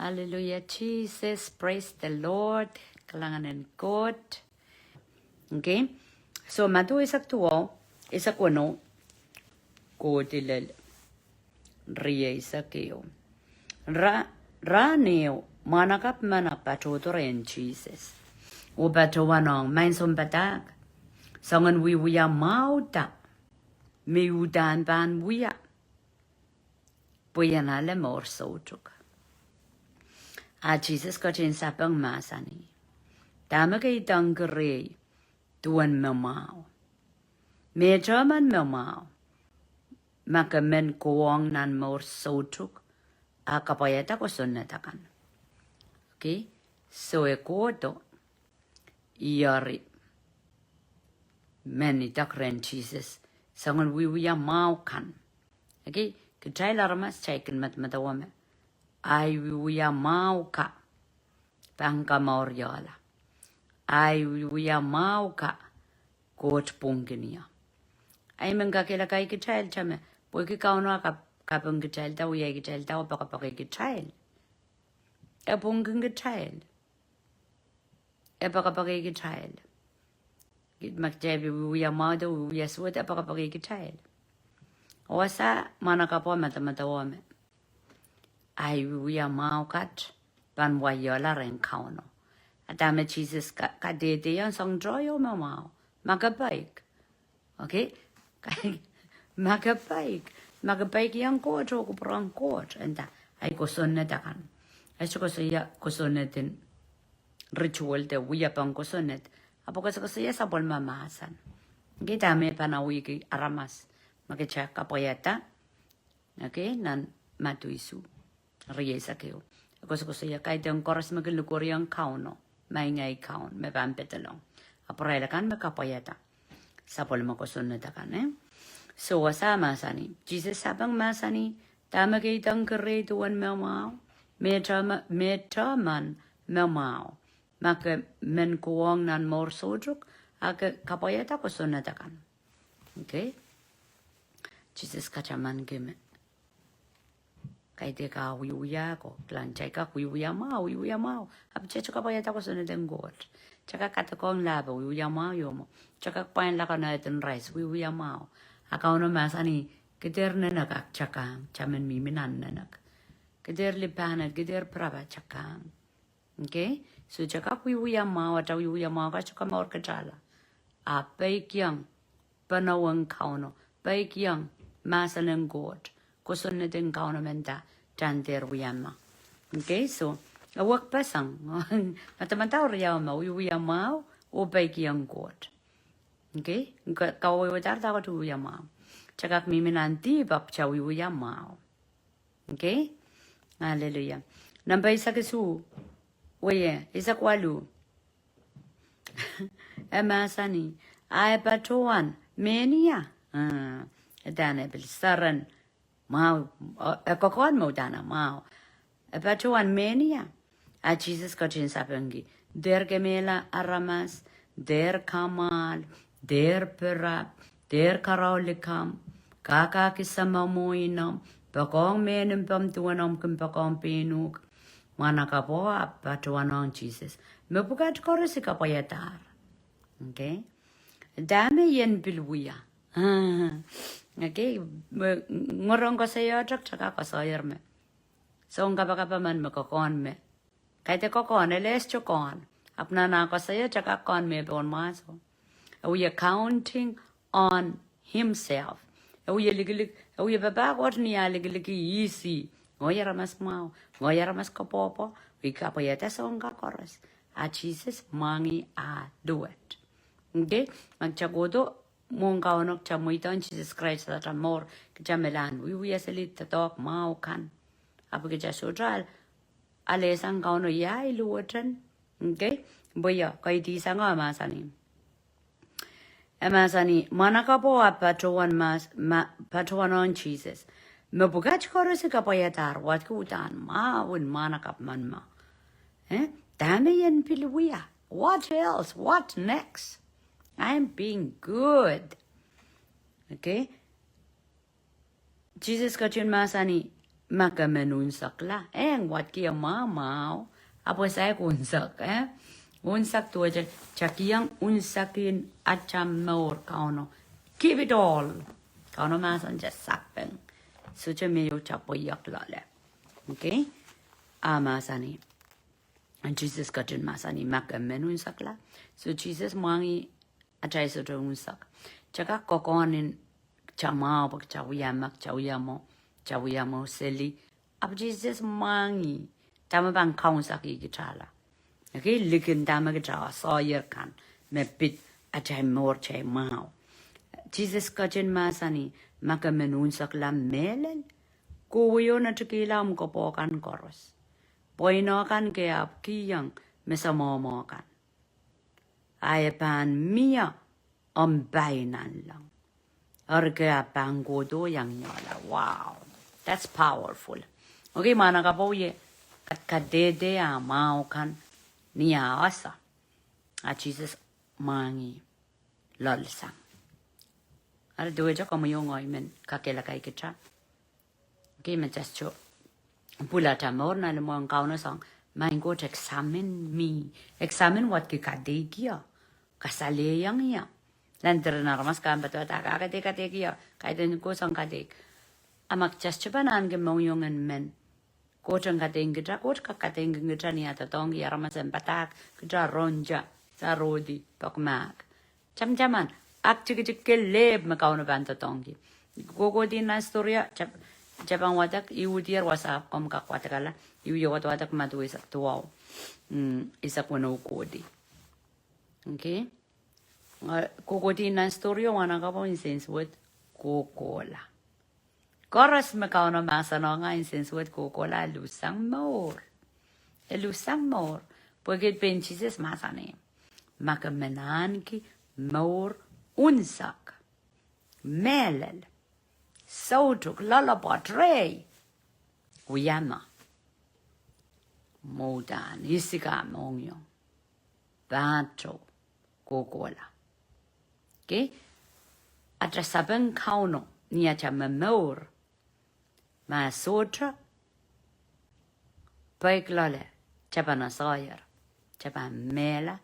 Hallelujah, Jesus. Praise the Lord. Kailangan ng God. Okay? So, matu isak tuo, isak wano, God ilal. Ria isak iyo. Ra neo, manakap patuturin, Jesus. Ubatuwanong, main sumbatag. Songan wiwuya mauta. Miudan ban wuya. Puyan ala mour soutik. Jesus got in sapang masani. Dahme I dangere duan memau. Me German memau. Maka men kuwang nan mour soutik. Kapayata ko sunnatakan. Okay? So kodo. Iari. Men itakren Jesus. Sangan wiwuya mau kan. Okay? Kecai laramas caikin matawame. Ai wiwuya mau ka. Pangka maur yala. Ai wiwuya mau ka. Kot punginia. Ai menga kila kai kecai chame. Poi kauna kapung kecai tau ya kecai tau pakai kecai. Pungin kecai. Pakai kecai. Git makjabi wiwuya mau do wiwuya suat pakai kecai. Wasa mana kapo matawame. Ai wiwuya mau kat. Ban wayola ren kauno. Dahme Jesus ka dede yang song joyo mau. Magabaik. Okay? Magabaik. Magabaik yang kojo ko perang kojo. Enta. Ay kusonne takan. Ay sukosuya kusonne din. Ritual de wuya pang kusonnet. Apo kasakasuya sabol mamahasan. Okay? Dahme panawi ki aramas. Magkachak kapoyata. Okay? Nan matuisu. Riesa keo. Ako sa ya kahit yung koras maglukur yung kauno. May ngay kaun. May pampetalong. Aprela kan makapayata. Sapol mo ko sunod kan So wasa masani. Jesus sabang masani. Tama kay itang karetuan mamao. Metaman mamao. Maka men kuwang nan mour soutik. Aka kapayata ko sunod kan. Okay? Jesus kacaman gime. Kay te ka wiwuya ko. Lancay ka wiwuya mau. Abche chaka pa yata ko sunod ang God. Chaka katakong laba wiwuya mau yomo. Chaka pain laka na itong rice wiwuya mau. Akaw na masani kider na nagak chakang. Chaman miminan na nag. Kider lipanat, kider praba chakang. Okay? So chaka wiwuya mau at wiwuya mau ka chaka maur kachala. Apay kiyang panawang kauno. Pay kiyang masan ng God. Kusunod din kauno menta. Chanter wiyama. Okay, so awak pasang. Matamataw riyaw ma. Uyuyamaw. Upay kiyang God. Okay? Kawawatar tawa tu uyamaw. Tsaka miminanti bap cha uyuyamaw. Okay? Hallelujah. Nambay sa kisu. Oye, isa kwalu. Emasani. Ay patuan. Menia. Dana bilsaran. Mau, kokon mo dana mau. Patuan menia. A Jesus kachin sapengi. Der gemela aramas, der kamal, der perap, der karaulikam, kaka kisama moinam, pakong menem pam tuanam kum pakong pinuk. Mana kapo patuanong Jesus. Mepukat koresi kapayatar. Okay? Dahme yen bilwuya. Okay, ngorong ko sa'yo, tsaka ko sa'yo me. So, ang kapakapa man makakon me. Kahit ako les chokon. Apna na ko sa'yo, tsaka kon me bon maso. We are counting on himself. We are babakot niya ligiligi easy. Ngoyara mas mau, ngoyara mas kapopo. We kapayata sa ang kakoras. At Jesus, mangi do it. Okay, magchagodo. Mong kaunok cha muiton Jesus Christ that are more kajamelan. We salit to talk mau kan. Apo kaja sudral. Alesang kauno yai luotan. Okay? Boya kay di sa nga masani. Masani manaka po patuan patuan on Jesus. Mabugat ko si kapayatar wat kutan maun manakap man ma. Dahme yan pilwiya. What else? What next? I'm being good. Okay? Jesus kachin masani maka menunsak la wat kia mau apa saya unsak unsak tu aja cakiang unsakin acam mour kauno keep it all kauno masan just sakpeng suci meyo capoyak la le okay masani and Jesus katin masani maka menunsak la so Jesus mangi acai soto unsak cakap kokonin camau pak cawiyamo seli ab Jesus mangi tama bang kaun saki gitala okay likin tama gitala sawyer kan me bit acai mour cai mau Jesus kajen masani maka menunsak la melel kuyo na tukilam ko pokan koros poino kan ke ap kiyang mesamomo kan ayapan mia bainan lang Orga bangodo yang nyala. Wow, that's powerful. Okay, mana kapo ye kadede mau kan niya asa. Jesus mangi lolsang. Ara dua jo kamu yung men kakela kai kita. Okay, men just cho pula tamor na mo ang kau na sang. Main go to examine me. Examine what ki kadegia. Kasale yang ya. Lantar na ramas kan betul tak kadek ya kaiden ko sang kadek amak just coba nan ke mongyongan men ko chang kadeng kita ko kadeng kita ni ata tong ya ramas empatak kita ronja sarodi pakmak jam-jaman ak cik ke leb makau na banta tong ki ko din na storya jabang wadak iu dier whatsapp kom ka kwatakala iu yo wadak matu isa tuaw isa kuno kodi okay Kukoti na story wana ka po incense with Coca-Cola. Koras makao na masa na nga incense with Coca-Cola lusang mour. Lusang mour. Pagkat pen Jesus masa na makamenan ki mour unsak. Melel. Soutik lalapot rey. Uyama. Modan isika mongyo. Bato Coca-Cola. Okay? At sabang kauno niya chama mour masotra paiklale chapana sawyer chapa mela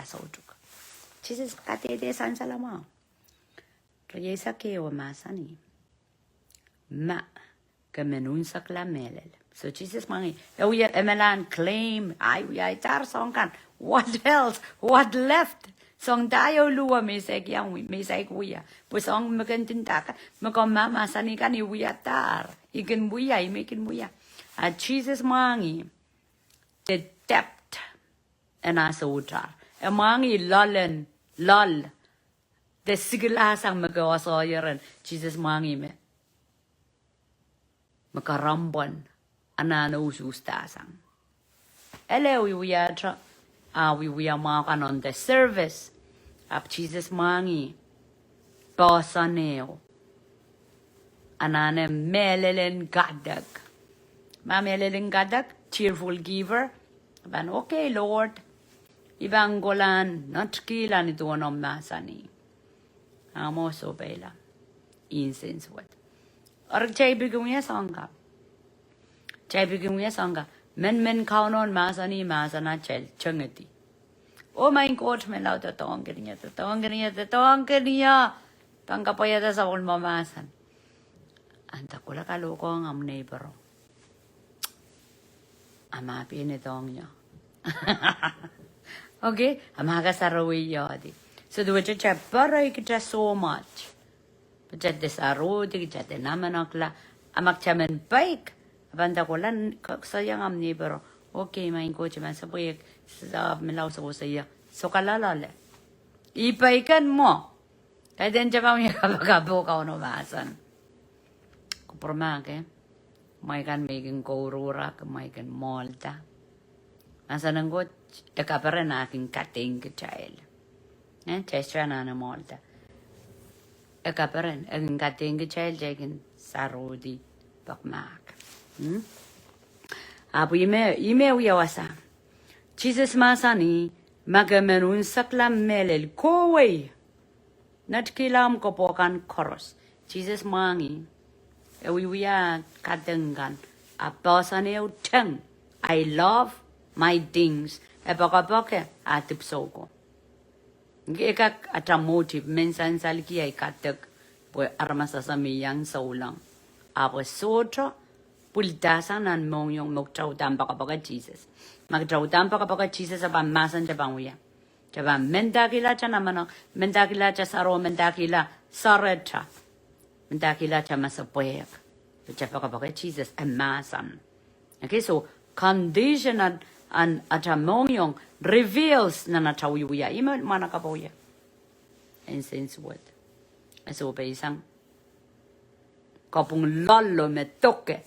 soutuk. Jesus katede sansalama. Reyesa ke o masani. Ma kamenunsak la melel. So Jesus mangi. We emelan claim. We tar songkan. What else? What left? Song tayo luwa mesek yang mesek wiya. Pusong magantin taka. Makong mama sani kan iwiya tar. Ikan buya, imekin buya. At Jesus mangi. The depth. And asotar. Mangi lol. The sigilasang magawasoyeran. Jesus mangi me. Makarambon. Anano usustasang. Ele wiya tra. We are marking on the service of Jesus mangi bosaneo anane melelen gadak melelen gadak cheerful giver ban okay Lord ibang golan not kilan ito anom masani amo so bela incense what or chay bigumya sangka men kaunon masani masana chengeti. Oh my God, men lau ta tong keniya. Pangkapaya ta sa ulmamasan. Anta kula kaloko ang neighbor. Ama pini tong niya. Okay, amaga sarawi yadi. So the witch paray kita so much. But the sarodi kita namanakla amak chamen bike. Banda ko lan sayang am neighbor. Okay, main ko man sa buyak sa milaw sa saya. So kalalale. Ipaikan mo. Kaya din siya pa may kapagabo ka no masan. Kupormake. May kan making korura, may kan molta. Masan ang ko, ikapara na aking kating child. Chestra na na molta. Ikapara, aking kating child, jakin sarodi pakmak. Apo ime uyawasa. Jesus masani magamenun saklam melel kowe. Natkilam ko pokan koros. Jesus mangi. Uya kadengan. a basaneo tongue. I love my things. E baka a tip soko. Ngeka ata motive mensan salki ay katek po aramasa sa miyang saulang. Apo sotra pultasan nan mong yung magtrawdan baka Jesus. Magtrawdan baka Jesus aba masan jabang uya. Jabang mendakila cha naman mendakila cha saro mendakila sareta. Mendakila cha masapoyak. Baka Jesus and masan. Okay, so conditional and atamong reveals na natawuya. Ima manakapoya. And since what? So basang kapung lalo me toke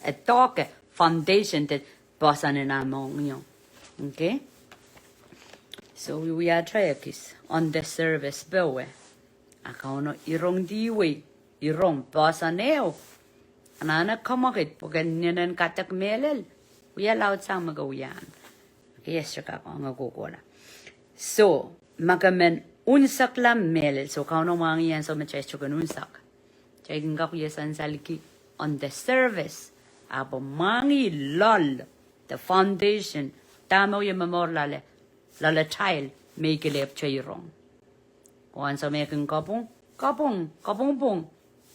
foundation that basan na mong. Okay? So we are trying on the service bowe. Akaw irong diwe, irong basaneo. Anana kamakit po ganyan katak melel. We allowed some magawian. Yes, siya ka nga kukuha. So, magamen unsak lang melel. So, kao no mga yan so machay siya unsak. Chay nga kuya san saliki on the service. Abo mangi lol. The foundation. Tama yung mamor lale. Lala child. May kilip chay wrong. Kuhan sa may kong kapong pong.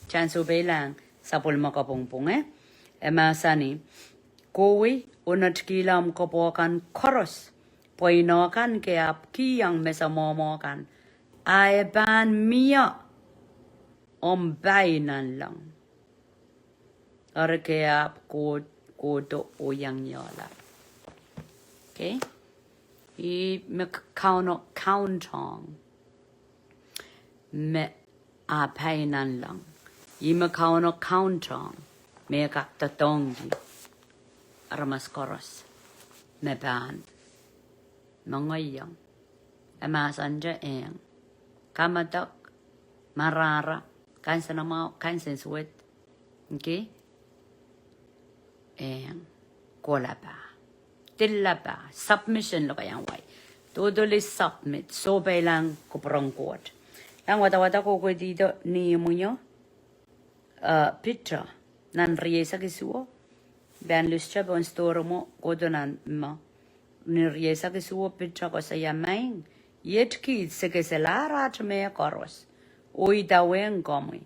Chance ubay lang. Sapol mo kapong eh. Ema sani. Kowe unat kilam kopokan koros. Poinokan keap kiyang mesamomokan. Ay ban mia. Ombainan lang. Or keap kodo oyang yola. Okay? I me countong. Me apainan lang. I me countong. Me kaktatongdi. Aramas koros. Me ban. Mangayang. Amasan eng. Kamadak. Marara. Kansa na mau. Kansa sweat. Okay? Eng. Kola ba. Tilla ba. Submission lo kayang way. Totally submit. So bay lang kuprong kuat. Lang wata ko dito ni mo nyo. Picture. Nan riesa kisuo. Ben lustra bon store mo kodonan ma niriesa ke suo picture ko sa yamain yet ki se ke se lara me koros oi da wen komi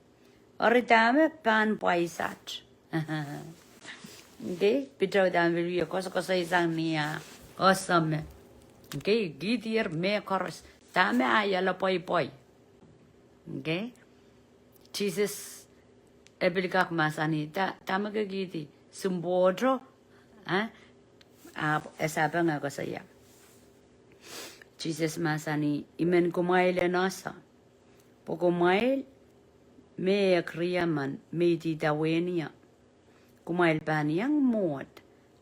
oritame pan paisat de picture dan video ko sa isang niya osame okay gidier me koros tame ayala poi okay Jesus ebilikak masanita tama ka gidi Sumbodro, esaba nga ko saya. Jesus masani, imen kumail nasa. Po kumail, me kriyaman, me di dawenia. Kumail pan yang mod,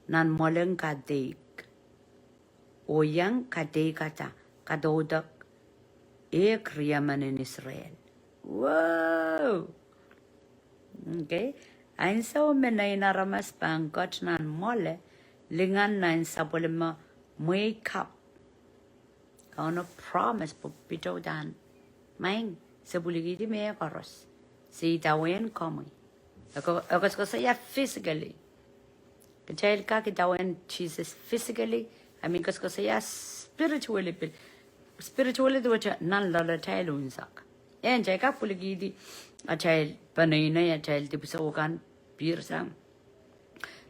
nan moleng kadek. O yang kadekata, kadodak, kriyaman in Israel. Wow! Okay? Ein so menay naramas pang coach nan mole, lingan nan sa polima make up. Kauno promise po pito dan. Maing, sa buligidi may koros. Si itawen komoy. Ako ko saya physically. Kachayil ka kitawen Jesus physically. I mean, ko saya spiritually. Spiritually do cha nan lala tayo unsak. Yan, chay ka buligidi. Achayil panay na ya chayil tipusawakan. Pirsang.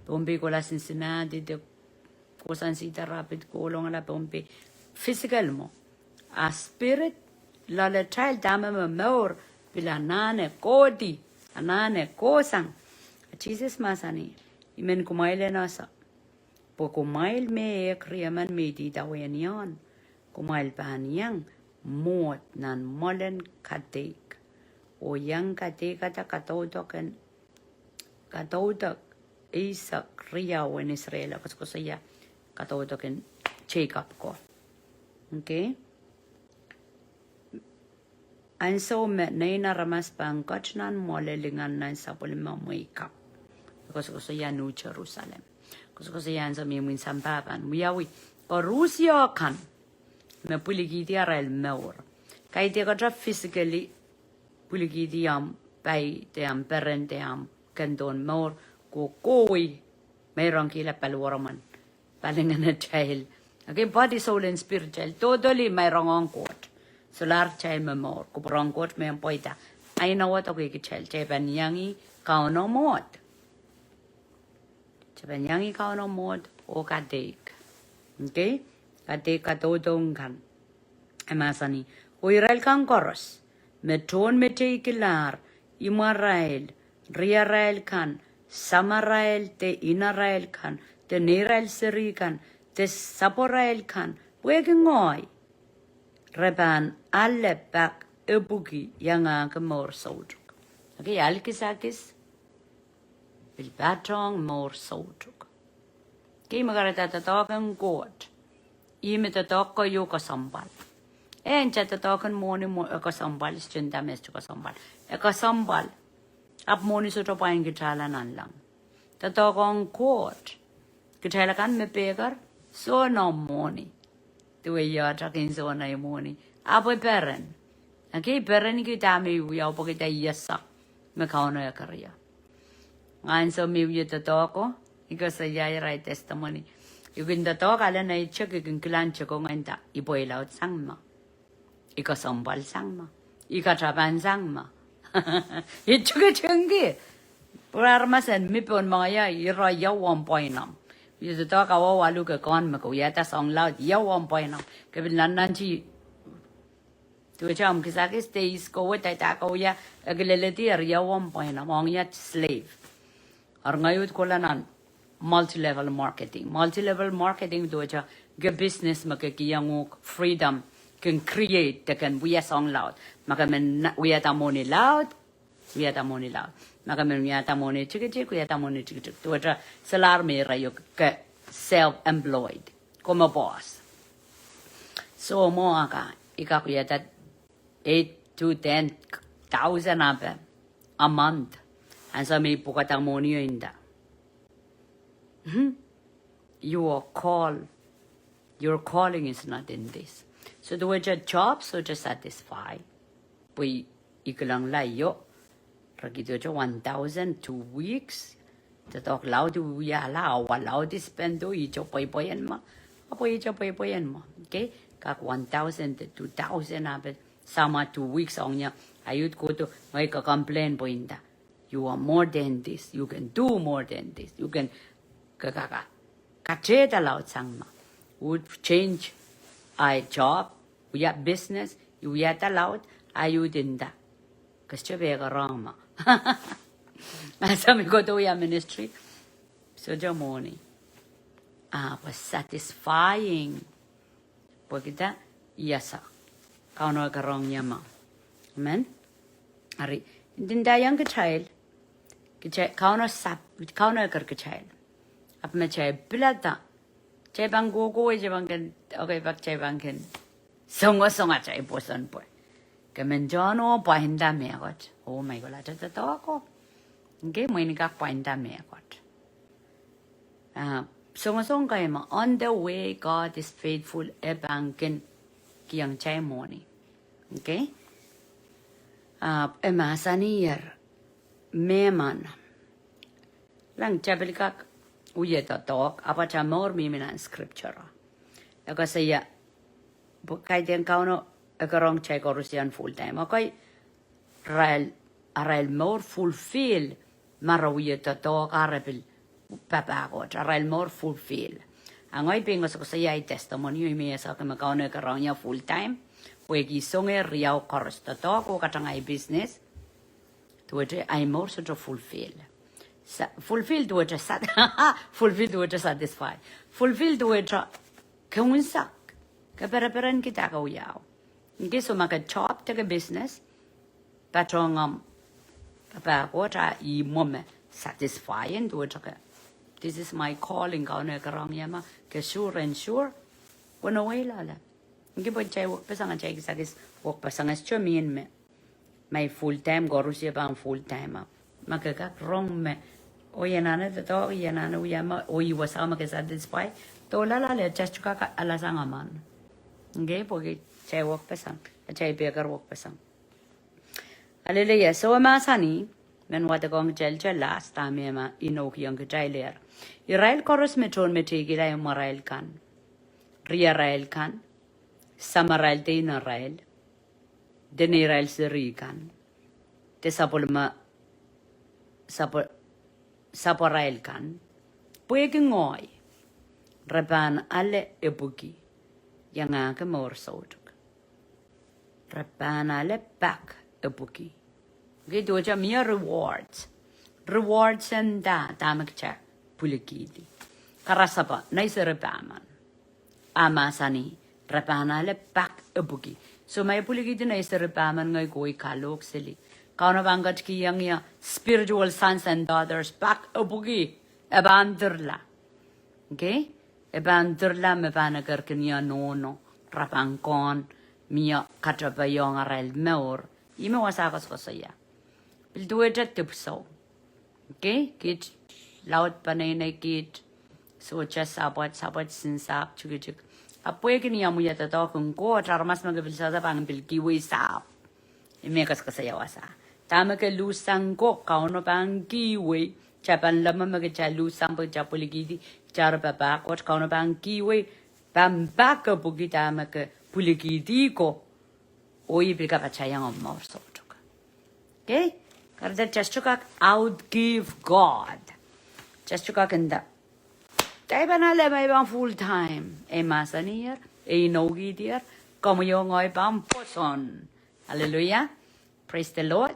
Pompe ko la Cincinnati, de kosan sita rapid ko long la pompe. Physical mo. A spirit, la child dame mo mour, pila nane kodi, anane kosang. Jesus masani, imen kumaile nasa. Po kumail me kriyaman me di dawen yon. Kumail paniyang mot nan molen katek. O yang katek kata katotoken Kataudak Isak Riyaw in Israel. Kasi ko saya kataudak in check up ko. Okay? And so, na inaramas pang kachnan mo lelingan na sa pulimang make up. Kasi ko saya New Jerusalem. Kasi ko saya sa mimin sampapan. Muyawi, parusya kan. Mapuligidi aral mour. Kaya di ko physically puligidi bay te parent te Kandon mour ko koi may wrong kila palwaraman. Palingan na child. Okay, body, soul, and spirit child. Totally may wrong on court. So large child may more. Kuprong court may poita. I know what okay child. Chepan yangi kauno mod. Chepan yangi kauno mod o katek. Okay? Katek katodong kan. Emasani. Uiral kang koros. Meton meteikilar. Imarael. Riarael kan. Samarael te inarael kan. Te nerael seri kan. Te saporael kan. Wegingoi. Reban alle bak ebugi yanga ke mour soutik. Okay, alkisakis. Bilbatong mour soutik. Okay, magarata tatokan god. Ime tatoko yo kasambal. Encha tatokan moni mo kasambal istindames to kasambal. Kasambal. Ap moni soto pain gitala nan lang. Tatokong god. Gitala kan me pegar. So no money. The way you're talking so no money. Apo peren. Okay, peren ki dami we apo kita yesa. Me kauna ya karya. Ngayon so mi yu tatoko. Ikaw sa yaya right testimony. You can talk ala na check you can clan check ko ngayon ta. Iboy laut sang ma. Ikaw sambal sang ma. Ikaw traban sang ma. Ito chungi. Purarmasan mi pon mga ya ira yaw 1.9. You talk awa walu ka kon ma ko yata song laut yaw 1.9. Kabil nan chi. Tu cham kisaki stays ko wata ta ko ya agleleti yaw 1.9 mong ya slave. Ar ngayut ko lanan multi-level marketing. Multi-level marketing do cha ge business makakiyangok freedom can create the can we song loud. Makamen we ata money loud. We ata money loud. Makamen we ata money chik we ata money chik. Do cha salar me rayo ke self-employed como boss. So mo aka ika ku yata 8 to 10,000 a month. And so may pukatang money in that. Your calling is not in this. So the way your job so to satisfy. We ikulang layo. Ragito jo 1,000 2 weeks. The talk loud we allow to spend do icho poyan ma. Apo icho poyan mo. Okay? Kak 1,000 to 2,000 abet sama 2 weeks on ya. Ayut ko to may ka complain po inda. You are more than this. You can do more than this. You can kacheta laut sang ma. Would change I job, we have business, you yet allowed, ayud in that. Kasi bega wrong ma. As we go to your ministry, so your money was satisfying. Pagkita, yasa. Kauno ka wrong niya ma. Amen? Ari, hindi dayang ka child, kauno ka child. Ap me child, pilata. Child bang go, child bang okay, bak child bang songa child posan po. Kamen jono, pahinda me agot. Oh my God, ata to ako. Okay, mo ini kak pahinda me agot. Songa kayo ma, on the way, God is faithful, e bangkin kiyang child money. Okay? Emasanier, meman. Lang chabel kak, uye to talk, apa cha more miminan scripture. Eko saya, kay den kauno, ekorong chay korusian full time. Okay, rael more fulfill, mara uye to talk, arapil, papagot, rael more fulfill. Angoy pingos ko saya ay testimony, yung may sa kauno ekorong niya full time. Wegi songe riau koros to talk, o katang ay business. Tuwete ay more sort of fulfill. Fulfill to it fulfill to it satisfy. Fulfill to it kaunsak. Kaperaperan kita ka uyaw. Hindi so maka chop take a business. Patong kapako ta I mome satisfying to it. This is my calling ka na karang yama. Ka sure and sure. Wano way lala. Hindi po chay work pasang chay kisagis work pasang chumin me. My full time goro siya bang full time. Makakak wrong me. O yanana to yanana uyama o iwasama ka satisfy. To lalala just ka alasang aman. Okay, porque chay work pasang. Chay begar work pasang. Hallelujah. So masani men what the gong gel last time ema inok young jailer. Israel chorus metron metigila morail kan. Riarael kan. Samaral de Israel. Den Israel serikan. De sapolma saporael kan. Puege ngoy. Raban alle ebuki. Yang ke mour soutik. Raban alle back ebuki. Okay, do ja meer rewards. Rewards en damek cha pulikidi. Karasapa, nice repaman. Amasani, repana le back ebuki. So my pulikidi nice repaman ngay goi kalok sili. Kauna bangat ki yang ya spiritual sons and daughters back ebuki. Ebandurla. Okay? Ebandurla me banagar kanya nono. Rapangkon. Mia katabayong aral mour. Ime wasakas ko saya. Bilduedet tipso. Okay? Kit laut panay kit. So just sabot sinsap chugijig. Apoy kini amu yata to kung ko charmas magabilsa sa pang bilkiwi sap. Ime kas kasaya wasa. Tama ke lusang ko kauno pang kiwi. Chapan lama magacha lusang pag chapuligidi. Chara pa bakot kauno pang kiwi. Pambaka bugi tama ke puligidi ko. Oy bilka pachayang omorso. Okay? Karena just to outgive God. Just to in the tayo na may bang full time. Masa niya, nogi diya, como yung ngoy bang poson. Hallelujah. Praise the Lord.